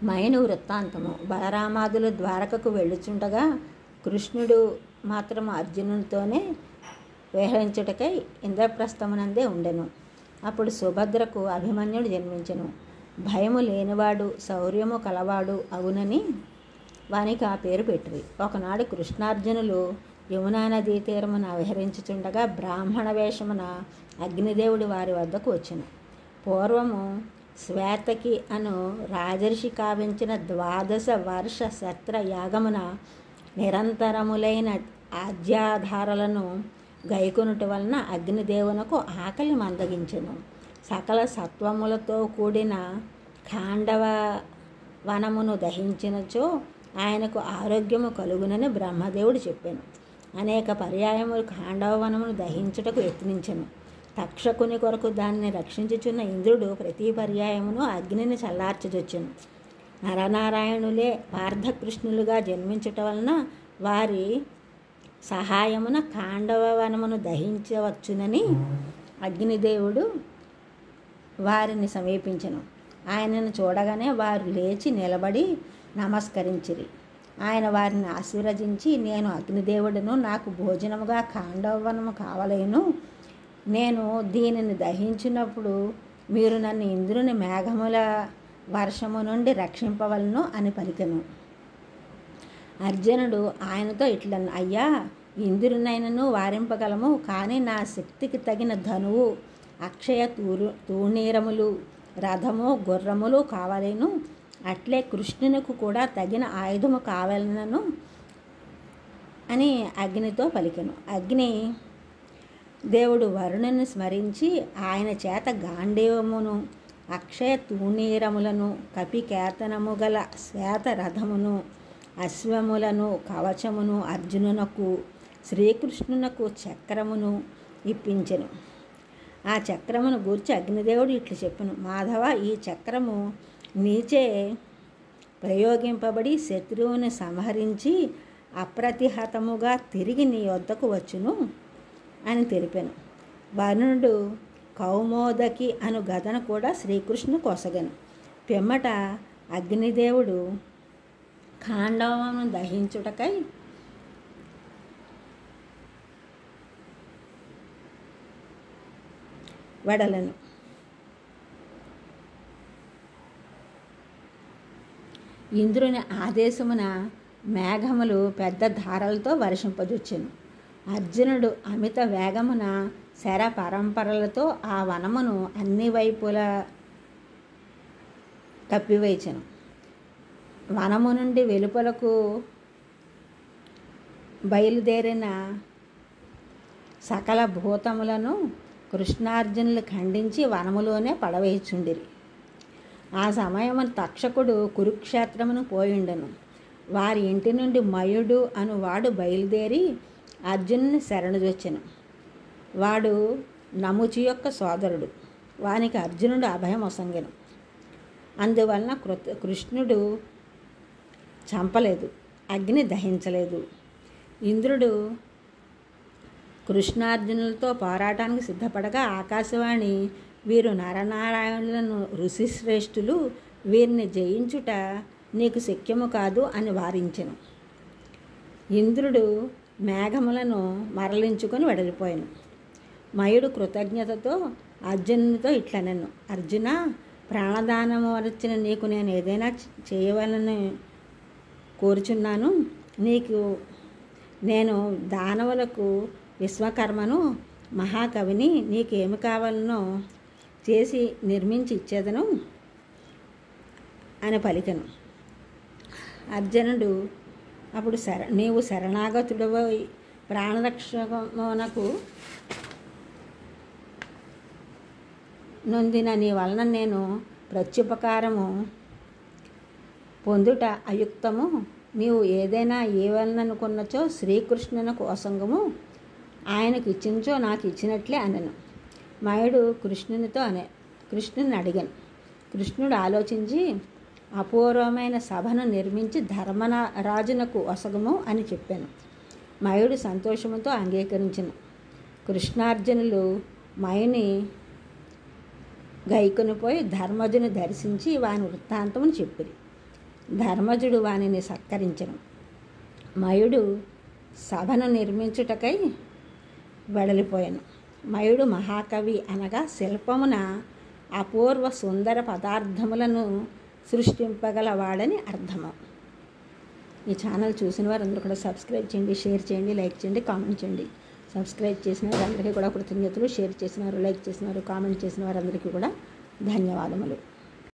Mine వృత్తాంతము. బలరామాదులు ద్వారకకు వెళ్ళుచుండగా కృష్ణుడు మాత్రం అర్జునునితోనే విహరించుటకై ఇంద్రప్రస్థమునందే ఉండెను. అప్పుడు సుభద్రకు అభిమన్యుడు జన్మించెను. భయము లేనివాడు శౌర్యము కలవాడు అవునని వానికి ఆ పేరు పెట్టిరి. ఒకనాడు కృష్ణార్జునులు యమునా నదీ తీరమున విహరించుచుండగా బ్రాహ్మణ వేషమున అగ్నిదేవుడు వారి వద్దకు వచ్చెను. పూర్వము శ్వేతకి అను రాజర్షి కావించిన 12 వర్ష శస్త్ర యాగమున నిరంతరములైన ఆజ్యాధారలను గైకొనుట వలన అగ్నిదేవునకు ఆకలి మందగించెను. సకల సత్వములతో కూడిన ఖాండవ వనమును దహించినచో ఆయనకు ఆరోగ్యము కలుగునని బ్రహ్మదేవుడు చెప్పాను. అనేక పర్యాయములు ఖాండవ వనమును దహించుటకు యత్నించెను. తక్షకుని కొరకు దానిని రక్షించుచున్న ఇంద్రుడు ప్రతి పర్యాయమును అగ్నిని చల్లార్చదొచ్చెను. నరనారాయణులే పార్థకృష్ణులుగా జన్మించుట వలన వారి సహాయమున ఖాండవ వనమును దహించవచ్చునని అగ్నిదేవుడు వారిని సమీపించెను. ఆయనను చూడగానే వారు లేచి నిలబడి నమస్కరించిరి. ఆయన వారిని ఆశీర్వదించి, నేను అగ్నిదేవుడును, నాకు భోజనముగా ఖాండవ వనము కావలేను. నేను దీనిని దహించినప్పుడు మీరు నన్ను ఇంద్రుని మేఘముల వర్షము నుండి రక్షింపవలను అని పలికెను. అర్జునుడు ఆయనతో ఇట్లను, అయ్యా, ఇంద్రునైనను వారింపగలము, కానీ నా శక్తికి తగిన ధనువు, అక్షయ తూణీరములు, రథము, గుర్రములు కావలేను. అట్లే కృష్ణునికి కూడా తగిన ఆయుధము కావాలనను అని అగ్నితో పలికెను. అగ్ని దేవుడు వరుణుని స్మరించి ఆయన చేత గాంధీవమును, అక్షయ తూణీరములను, కపికేతనము గల శ్వేత రథమును, అశ్వములను, కవచమును, అర్జునునకు శ్రీకృష్ణునకు చక్రమును ఇప్పించెను. ఆ చక్రమును గూర్చి అగ్నిదేవుడు ఇట్లు చెప్పెను, మాధవ, ఈ చక్రము నీచే ప్రయోగింపబడి శత్రువుని సంహరించి అప్రతిహతముగా తిరిగి నీ వద్దకు వచ్చును అని తెలిపాను. వరుణుడు కౌమోదకి అను గదను కూడా శ్రీకృష్ణుని కొసగను. పిమ్మట అగ్నిదేవుడు ఖాండవమును దహించుటకై వెడలను. ఇంద్రుని ఆదేశమున మేఘములు పెద్ద ధారలతో వర్షింపజొచ్చెను. అర్జునుడు అమిత వేగమున శర పరంపరలతో ఆ వనమును అన్ని వైపుల కప్పివేచెను. వనము నుండి వెలుపలకు బయలుదేరిన సకల భూతములను కృష్ణార్జునులు ఖండించి వనములోనే పడవేయుచుండిరి. ఆ సమయమున తక్షకుడు కురుక్షేత్రమును పోయిండెను. వారి ఇంటి నుండి మయుడు అను వాడు బయలుదేరి అర్జునుని శరణుజొచ్చెను. వాడు నముచి యొక్క సోదరుడు. వానికి అర్జునుడు అభయం ఒసంగెను. అందువలన కృష్ణుడు చంపలేదు, అగ్ని దహించలేదు. ఇంద్రుడు కృష్ణార్జునులతో పోరాటానికి సిద్ధపడగా ఆకాశవాణి, వీరు నరనారాయణులను ఋషిశ్రేష్ఠులు, వీరిని జయించుట నీకు శక్యము కాదు అని వారించెను. ఇంద్రుడు మేఘములను మరలించుకొని వెడలిపోయాను. మయుడు కృతజ్ఞతతో అర్జునునితో ఇట్లనెను, అర్జున, ప్రాణదానము వచ్చిన నీకు నేను ఏదైనా చేయవలని కోరుచున్నాను. నేను దానవులకు విశ్వకర్మను, మహాకవిని, నీకు ఏమి కావాలనో చేసి నిర్మించి ఇచ్చేదను అని పలికెను. అర్జునుడు అప్పుడు నీవు శరణాగతుడవై ప్రాణరక్షమునకు నొందిన నీ వలన నేను ప్రత్యుపకారము పొందుట అయుక్తము. నీవు ఏదైనా ఇవ్వాలనుకున్నచో శ్రీకృష్ణునకు ఒసంగము, ఆయనకు ఇచ్చించో నాకు ఇచ్చినట్లే అనెను. మయుడు కృష్ణుని అడిగాను. కృష్ణుడు ఆలోచించి అపూర్వమైన సభను నిర్మించి ధర్మరాజునకు ఒసగము అని చెప్పాను. మయుడు సంతోషముతో అంగీకరించిన. కృష్ణార్జునులు మయుని గైకొనిపోయి ధర్మజుని దర్శించి వాని వృత్తాంతమును చెప్పిరి. ధర్మజుడు వానిని సత్కరించెను. మయుడు సభను నిర్మించుటకై వెడలిపోయాను. మయుడు మహాకవి అనగా శిల్పమున అపూర్వ సుందర పదార్థములను సృష్టింపగలవాడని అర్థము. ఈ ఛానల్ చూసిన వారందరూ కూడా సబ్స్క్రైబ్ చేయండి, షేర్ చేయండి, లైక్ చేయండి, కామెంట్ చేయండి. సబ్స్క్రైబ్ చేసిన వారందరికీ కూడా కృతజ్ఞతలు. షేర్ చేసినారు, లైక్ చేసినారు, కామెంట్ చేసిన వారందరికీ కూడా ధన్యవాదములు.